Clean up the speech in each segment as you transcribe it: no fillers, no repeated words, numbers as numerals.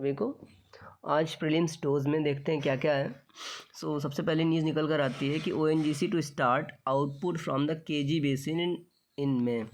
सभी को। आज प्रीलिम्स टोज में देखते हैं क्या क्या है। सबसे पहले न्यूज़ निकल कर आती है कि ONGC to start output from the KG basin in में।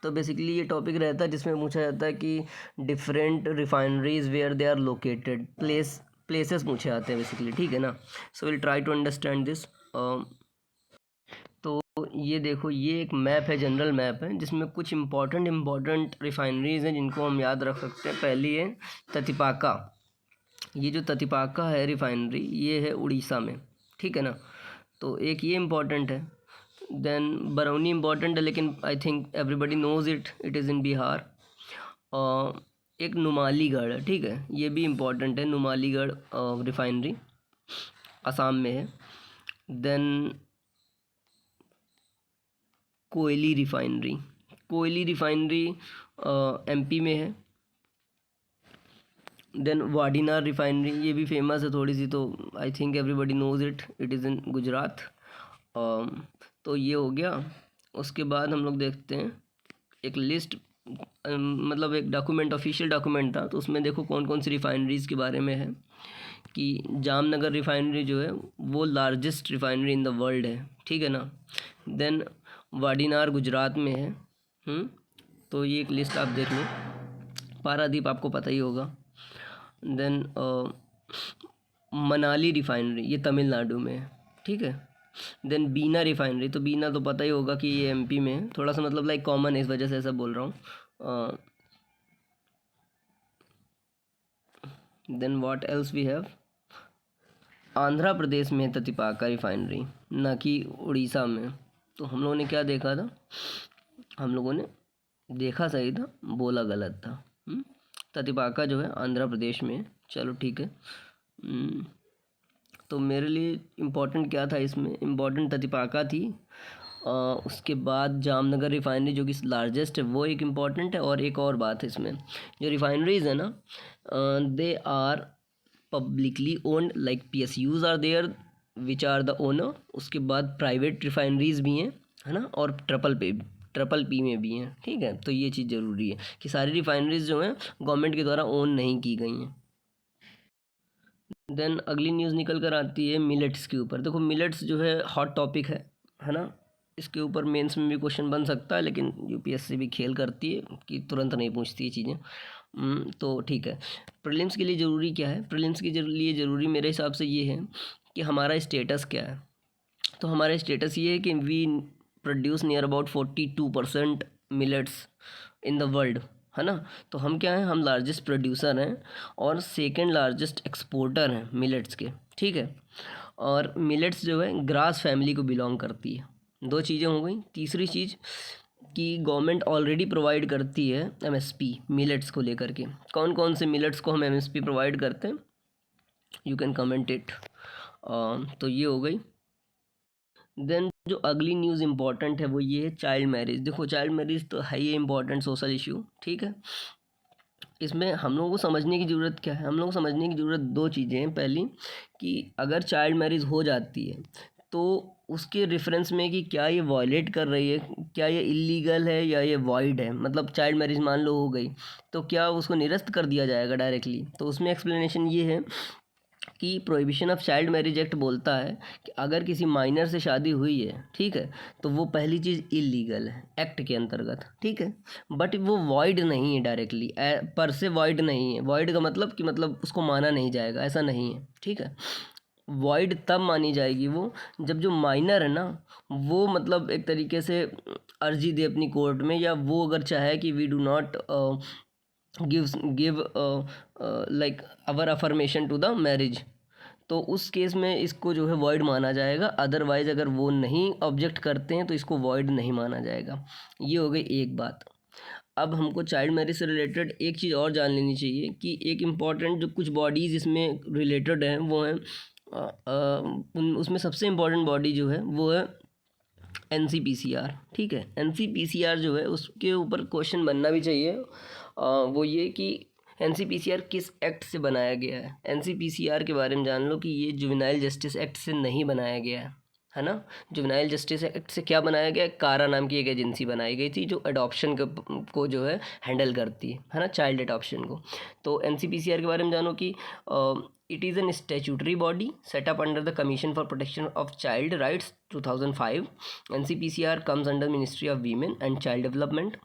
तो बेसिकली ये टॉपिक रहता है जिसमें पूछा जाता है कि different refineries where they are located, places पूछे जाते हैं बेसिकली, ठीक है ना। So will try to understand this. तो ये देखो, ये एक मैप है, जनरल मैप है, जिसमें कुछ इम्पॉर्टेंट रिफाइनरीज हैं जिनको हम याद रख सकते हैं। पहली है ततिपाका। ये जो ततिपाका है रिफाइनरी, ये है उड़ीसा में, ठीक है ना। तो एक ये इम्पॉर्टेंट है। देन बरौनी इम्पॉर्टेंट है, लेकिन I think everybody nose it is in Bihar. एक नुमालीगढ़ है, ठीक है, ये भी इम्पॉर्टेंट है। नुमालीगढ़ रिफाइनरी असम में है। देन कोयली रिफाइनरी MP में है। देन वाडीनार रिफाइनरी, ये भी फेमस है थोड़ी सी, तो I think everybody nose it is in Gujarat. तो ये हो गया। उसके बाद हम लोग देखते हैं एक लिस्ट, मतलब एक डॉक्यूमेंट, ऑफिशियल डॉक्यूमेंट था, तो उसमें देखो कौन कौन सी रिफाइनरीज़ के बारे में है कि जामनगर रिफाइनरी जो है वो largest refinery in the world है, ठीक है ना। देन वाडीनार गुजरात में है। तो ये एक लिस्ट आप देख लो। पारादीप आपको पता ही होगा। देन मनाली रिफाइनरी, ये तमिलनाडु में है, ठीक है। देन बीना रिफाइनरी, तो बीना तो पता ही होगा कि ये MP में है, थोड़ा सा मतलब लाइक कॉमन है, इस वजह से ऐसा बोल रहा हूँ। Then what else we have, Andhra Pradesh में ततिपाका रिफाइनरी, ना कि उड़ीसा में। तो हम लोगों ने क्या देखा था, हम लोगों ने देखा सही था, बोला गलत था। ततिपाका जो है आंध्र प्रदेश में है। चलो ठीक है। तो मेरे लिए इम्पोर्टेंट क्या था इसमें, इम्पोर्टेंट ततिपाका थी। उसके बाद जामनगर रिफाइनरी जो कि लार्जेस्ट है, वो एक इम्पॉर्टेंट है। और एक और बात है इसमें, जो रिफाइनरीज है ना, they are publicly owned, like PSUs are there which are the owner. उसके बाद प्राइवेट रिफाइनरीज भी हैं, है ना, और ट्रिपल P में भी हैं, ठीक है। तो ये चीज़ ज़रूरी है कि सारी रिफाइनरीज जो हैं गवर्नमेंट के द्वारा ओन नहीं की गई हैं। देन अगली न्यूज़ निकल कर आती है मिलेट्स के ऊपर। देखो मिलेट्स जो है हॉट टॉपिक है ना। इसके ऊपर मेंस में भी क्वेश्चन बन सकता है, लेकिन UPSC भी खेल करती है कि तुरंत नहीं पूछती ये चीज़ें। तो ठीक है। प्रीलिम्स के लिए ज़रूरी क्या है, प्रीलिम्स के लिए ज़रूरी मेरे हिसाब से ये है कि हमारा स्टेटस क्या है। तो हमारा स्टेटस ये है कि we produce near about 42% millets in the world, है ना। तो हम क्या हैं, हम लार्जेस्ट प्रोड्यूसर हैं और सेकंड लार्जेस्ट एक्सपोर्टर हैं मिलेट्स के, ठीक है। और मिलेट्स जो है ग्रास फैमिली को बिलोंग करती है। दो चीज़ें हो गई। तीसरी चीज़ कि गवर्नमेंट ऑलरेडी प्रोवाइड करती है MSP मिलेट्स को लेकर के। कौन कौन से मिलेट्स को हम MSP प्रोवाइड करते हैं, यू कैन कमेंट इट। तो ये हो गई। देन जो अगली न्यूज़ इम्पॉर्टेंट है वो ये है चाइल्ड मैरिज। देखो चाइल्ड मैरिज तो है ये इम्पॉर्टेंट सोशल इशू, ठीक है। इसमें हम लोगों को समझने की ज़रूरत क्या है, हम लोगों को समझने की ज़रूरत दो चीज़ें हैं। पहली कि अगर चाइल्ड मैरिज हो जाती है तो उसके रेफरेंस में कि क्या ये वायलेट कर रही है, क्या ये इलीगल है या ये वॉइड है। मतलब चाइल्ड मैरिज मान लो हो गई तो क्या उसको निरस्त कर दिया जाएगा डायरेक्टली। तो उसमें एक्सप्लेनेशन ये है कि prohibition of child marriage act बोलता है कि अगर किसी माइनर से शादी हुई है, ठीक है, तो वो पहली चीज़ इलीगल है एक्ट के अंतर्गत, ठीक है। बट वो वॉइड नहीं है डायरेक्टली, पर से वॉइड नहीं है। वॉइड का मतलब कि मतलब उसको माना नहीं जाएगा, ऐसा नहीं है, ठीक है। वॉइड तब मानी जाएगी वो जब जो माइनर है ना, वो मतलब एक तरीके से अर्जी दे अपनी कोर्ट में, या वो अगर चाहे कि we do not give like our affirmation to the marriage, तो उस केस में इसको जो है वॉइड माना जाएगा। अदरवाइज़ अगर वो नहीं ऑब्जेक्ट करते हैं तो इसको वॉइड नहीं माना जाएगा। ये हो गई एक बात। अब हमको चाइल्ड मैरिज से रिलेटेड एक चीज़ और जान लेनी चाहिए कि एक इम्पॉर्टेंट जो कुछ बॉडीज़ इसमें रिलेटेड हैं वो हैं, उसमें सबसे इम्पॉर्टेंट बॉडी जो है वो है NCPCR, ठीक है। NCPCR जो है उसके ऊपर क्वेश्चन बनना भी चाहिए। वो ये कि NCPCR किस एक्ट से बनाया गया है। NCPCR के बारे में जान लो कि ये जुवेनाइल जस्टिस एक्ट से नहीं बनाया गया है, है ना। जुवेनाइल जस्टिस एक्ट से क्या बनाया गया, कारा नाम की एक एजेंसी बनाई गई थी जो अडॉप्शन को जो है हैंडल करती है ना, चाइल्ड अडॉप्शन को। तो एनसीपीसीआर के बारे में जानो कि it is N statutory body set up under the commission for protection of child rights 2005। NCPCR comes under ministry of women and child development.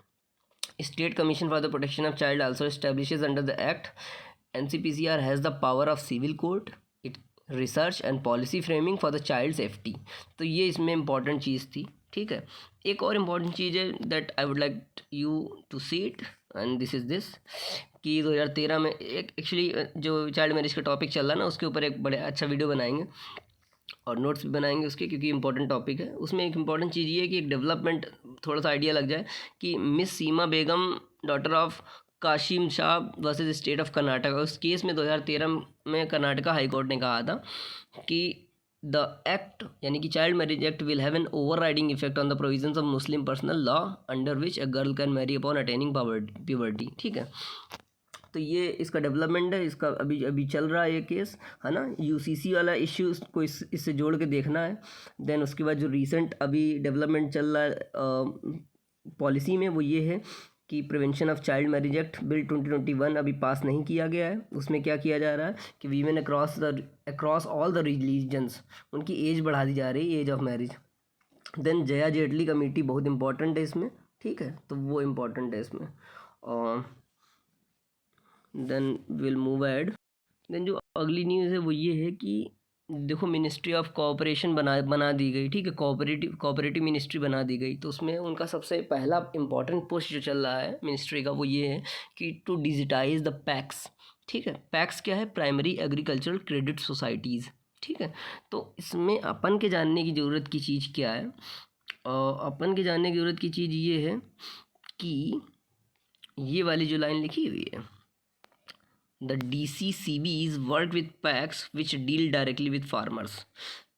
State Commission for the Protection of Child also establishes under the Act. NCPCR has the power of civil court, it research and policy framing for the child safety. तो ये इसमें important चीज़ थी, ठीक है। एक और important चीज़ है that I would like you to see it and this is this कि 2013 में एक एक्चुअली जो चाइल्ड मैरिज का टॉपिक चल रहा है ना, उसके ऊपर एक बड़े अच्छा वीडियो बनाएंगे और नोट्स भी बनाएंगे उसके, क्योंकि इंपॉर्टेंट टॉपिक है। उसमें एक इम्पॉर्टेंट चीज़ ये है कि एक डेवलपमेंट थोड़ा सा आइडिया लग जाए कि miss Seema Begum daughter of Kasim Shah versus state of Karnataka, उस केस में 2013 में कर्नाटका हाई कोर्ट ने कहा था कि द एक्ट यानी कि child marriage act will have an over riding effect on the provisions of Muslim personal law under which a girl can marry upon attaining puberty, ठीक है। तो ये इसका डेवलपमेंट है, इसका अभी चल रहा है ये केस, है ना। यूसीसी वाला इश्यू को इससे जोड़ के देखना है। देन उसके बाद जो रीसेंट अभी डेवलपमेंट चल रहा है पॉलिसी में, वो ये है कि prevention of child marriage act bill 2021 अभी पास नहीं किया गया है। उसमें क्या किया जा रहा है कि women across all the religions उनकी एज बढ़ा दी जा रही है, age of marriage. Then Jaya Jaitly committee बहुत इंपॉर्टेंट है इसमें, ठीक है, तो वो इम्पॉर्टेंट है इसमें। और then will move ahead. Then जो अगली न्यूज़ है वो ये है कि देखो मिनिस्ट्री ऑफ कोऑपरेशन बना दी गई, ठीक है, कोऑपरेटिव मिनिस्ट्री बना दी गई। तो उसमें उनका सबसे पहला इंपॉर्टेंट पुश जो चल रहा है मिनिस्ट्री का वो ये है कि टू डिजिटाइज द पैक्स, ठीक है। पैक्स क्या है, प्राइमरी एग्रीकल्चरल क्रेडिट सोसाइटीज़, ठीक है। तो इसमें अपन के जानने की ज़रूरत की चीज़ क्या है, अपन के जानने की ज़रूरत की चीज़ ये है कि ये वाली जो लाइन लिखी हुई है, the DCCBs work with PACS which deal directly with farmers.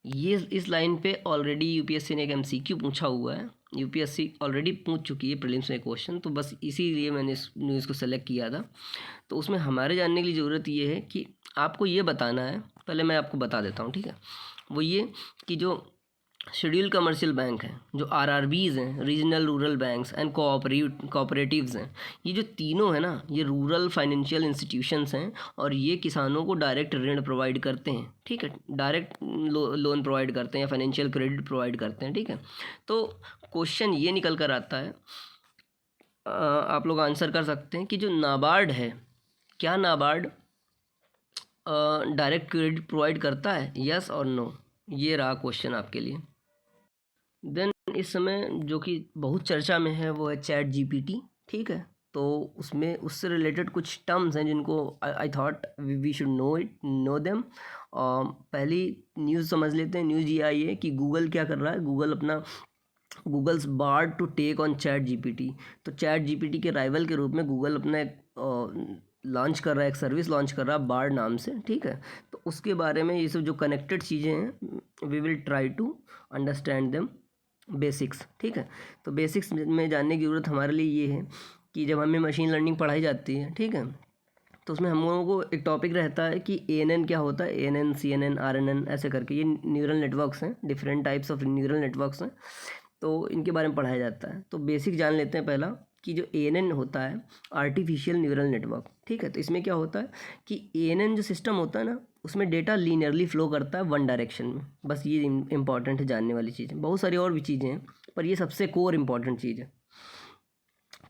ये इस लाइन पे ऑलरेडी यूपीएससी ने एक MCQ पूछा हुआ है, यूपीएससी ऑलरेडी पूछ चुकी है प्रीलिम्स में क्वेश्चन, तो बस इसीलिए मैंने इस न्यूज़ को सेलेक्ट किया था। तो उसमें हमारे जानने की ज़रूरत ये है कि आपको ये बताना है, पहले मैं आपको बता देता हूँ, ठीक है। वो ये कि जो शेड्यूल कमर्शियल बैंक हैं, जो RRBs हैं, regional rural banks and cooperatives हैं, ये जो तीनों हैं ना, ये रूरल फाइनेंशियल इंस्टीट्यूशंस हैं और ये किसानों को डायरेक्ट ऋण प्रोवाइड करते हैं, ठीक है, डायरेक्ट लोन प्रोवाइड करते हैं या फाइनेंशियल क्रेडिट प्रोवाइड करते हैं, ठीक है। तो क्वेश्चन ये निकल कर आता है, आप लोग आंसर कर सकते हैं कि जो नाबार्ड है, क्या नाबार्ड डायरेक्ट क्रेडिट प्रोवाइड करता है, यस और नो। ये रहा क्वेश्चन आपके लिए। देन इस समय जो कि बहुत चर्चा में है वो है ChatGPT, ठीक है। तो उसमें उससे रिलेटेड कुछ टर्म्स हैं जिनको I thought we should know them. पहली न्यूज़ समझ लेते हैं। न्यूज़ ये आई है कि गूगल क्या कर रहा है, Google's Bard to take on ChatGPT। तो ChatGPT के राइवल के रूप में गूगल अपना एक लॉन्च कर रहा है, एक सर्विस लॉन्च कर रहा है बार्ड नाम से, ठीक है। तो उसके बारे में ये सब जो कनेक्टेड चीज़ें हैं we will try to understand them basics, ठीक है। तो बेसिक्स में जानने की ज़रूरत हमारे लिए ये है कि जब हमें मशीन लर्निंग पढ़ाई जाती है, ठीक है, तो उसमें हम लोगों को एक टॉपिक रहता है कि ANN क्या होता है, ANN CNN RNN ऐसे करके ये न्यूरल नेटवर्क्स हैं, different types of neural networks हैं, तो इनके बारे में पढ़ाया जाता है। तो बेसिक जान लेते हैं पहला कि जो ANN होता है आर्टिफिशियल न्यूरल नेटवर्क, ठीक है। तो इसमें क्या होता है कि ANN जो सिस्टम होता है ना, उसमें डेटा लीनियरली फ्लो करता है वन डायरेक्शन में। बस ये इंपॉर्टेंट है जानने वाली चीज़ें, बहुत सारी और भी चीज़ें हैं पर ये सबसे कोर इंपॉर्टेंट चीज़ है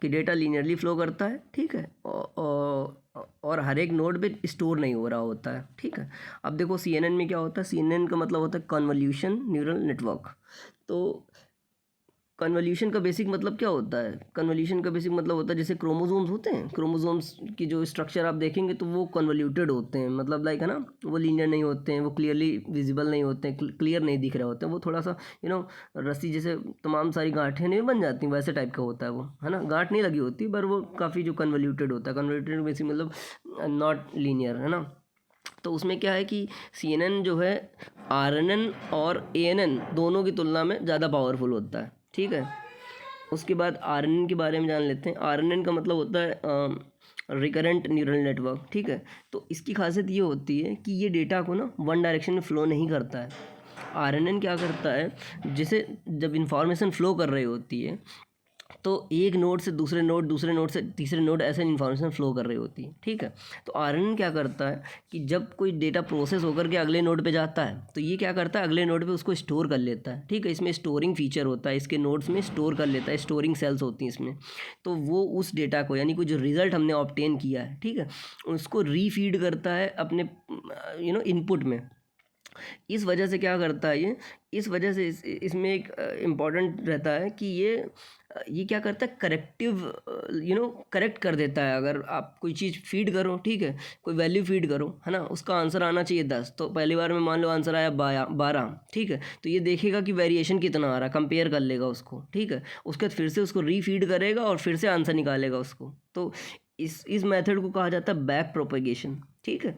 कि डेटा लीनियरली फ्लो करता है, ठीक है, और हर एक नोड पे स्टोर नहीं हो रहा होता है, ठीक है। अब देखो CNN में क्या होता है, CNN का मतलब होता है कन्वोल्यूशन न्यूरल नेटवर्क। तो कन्वोल्यूशन का बेसिक मतलब क्या होता है, कन्वोल्यूशन का बेसिक मतलब होता है जैसे क्रोमोसोम्स होते हैं, क्रोमोसोम्स की जो स्ट्रक्चर आप देखेंगे तो वो कन्वोल्यूटेड होते हैं, मतलब लाइक है ना, वो लीनियर नहीं होते हैं, वो क्लियरली विजिबल नहीं होते हैं, क्लियर नहीं दिख रहे होते हैं, वो थोड़ा सा रस्सी जैसे तमाम सारी गांठें नहीं बन जाती वैसे टाइप का होता है वो, है ना। गांठ नहीं लगी होती पर वो काफ़ी जो कन्वोल्यूटेड होता है, कन्वोल्यूटेड बेसिक मतलब नॉट लीनियर, है ना। तो उसमें क्या है कि CNN जो है RNN और ANN दोनों की तुलना में ज़्यादा पावरफुल होता है, ठीक है। उसके बाद RNN के बारे में जान लेते हैं। RNN का मतलब होता है रिकरेंट न्यूरल नेटवर्क, ठीक है। तो इसकी खासियत ये होती है कि ये डेटा को ना वन डायरेक्शन में फ़्लो नहीं करता है, आरएनएन क्या करता है, जैसे जब इंफॉर्मेशन फ्लो कर रही होती है तो एक नोड से दूसरे नोड से तीसरे नोड, ऐसे इन्फॉर्मेशन फ्लो कर रही होती है, ठीक है। तो आरएनएन क्या करता है कि जब कोई डेटा प्रोसेस होकर के अगले नोड पे जाता है तो ये क्या करता है, अगले नोड पे उसको स्टोर कर लेता है, ठीक है। इसमें स्टोरिंग फीचर होता है, इसके नोड्स में स्टोर कर लेता है, स्टोरिंग सेल्स होती हैं इसमें। तो वो उस डेटा को, यानी कि जो रिज़ल्ट हमने ऑब्टेन किया है, ठीक है, उसको रीफीड करता है अपने इनपुट में। इस वजह से क्या करता है ये, इस वजह से इसमें एक इम्पॉर्टेंट रहता है कि ये क्या करता है, करेक्टिव करेक्ट कर देता है। अगर आप कोई चीज़ फीड करो, ठीक है, कोई वैल्यू फीड करो, है ना, उसका आंसर आना चाहिए 10, तो पहली बार में मान लो आंसर आया 12, ठीक है, तो ये देखेगा कि वेरिएशन कितना आ रहा है, कंपेयर कर लेगा उसको, ठीक है। उसके बाद फिर से उसको रीफीड करेगा और फिर से आंसर निकालेगा उसको। तो इस मेथड को कहा जाता है बैक प्रोपेगेशन, ठीक है।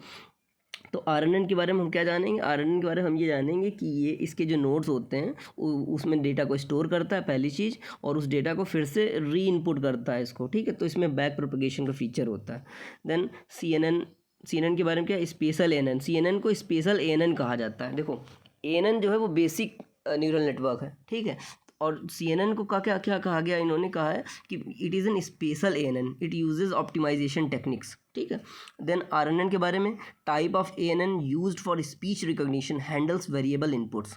तो आरएनएन के बारे में हम क्या जानेंगे, आरएनएन के बारे में हम ये जानेंगे कि ये इसके जो नोड्स होते हैं उसमें डेटा को स्टोर करता है पहली चीज़, और उस डेटा को फिर से री इनपुट करता है इसको, ठीक है। तो इसमें बैक प्रोपेगेशन का फीचर होता है। देन सीएनएन के बारे में क्या, स्पेशल एएनएन, सीएनएन को स्पेशल एएनएन कहा जाता है। देखो एएनएन जो है वो बेसिक न्यूरल नेटवर्क है, ठीक है, और सीएनएन को क्या क्या कहा गया, इन्होंने कहा है कि it is an special ANN, it uses optimisation techniques, ठीक है। देन आरएनएन के बारे में, type of ANN used for speech recognition, handles variable inputs,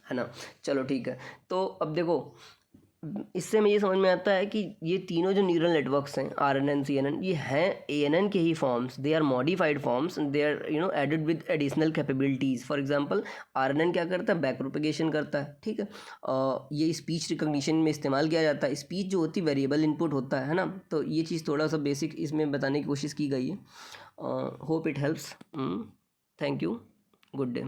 है ना। चलो ठीक है, तो अब देखो इससे हमें ये समझ में आता है कि ये तीनों जो न्यूरल नेटवर्क्स हैं, आरएनएन, सीएनएन, ये हैं एएनएन के ही forms, they are modified forms, they are added with additional capabilities. For example RNN क्या करता है, बैक प्रोपेगेशन करता है, ठीक है। ये स्पीच रिकॉग्निशन में इस्तेमाल किया जाता है। स्पीच जो होती है वेरिएबल इनपुट होता है ना, तो ये चीज़ थोड़ा सा बेसिक इसमें बताने की कोशिश की गई है। Hope it helps. Thank you, good day.